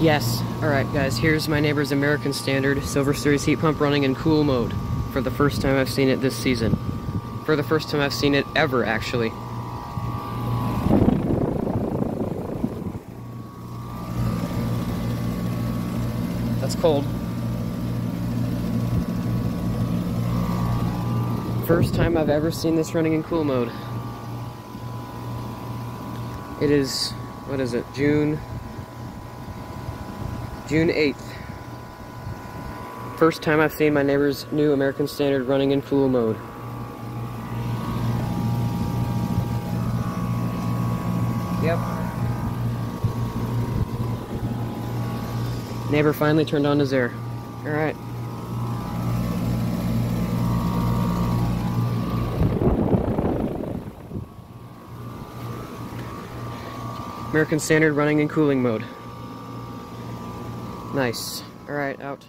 Yes. Alright guys, here's my neighbor's American Standard Silver Series heat pump running in cool mode. For the first time I've seen it this season. For the first time I've seen it ever, actually. That's cold. First time I've ever seen this running in cool mode. It is, what is it, June 8th. First time I've seen my neighbor's new American Standard running in cool mode. Yep. Neighbor finally turned on his air. Alright. American Standard running in cooling mode. Nice. Alright, out.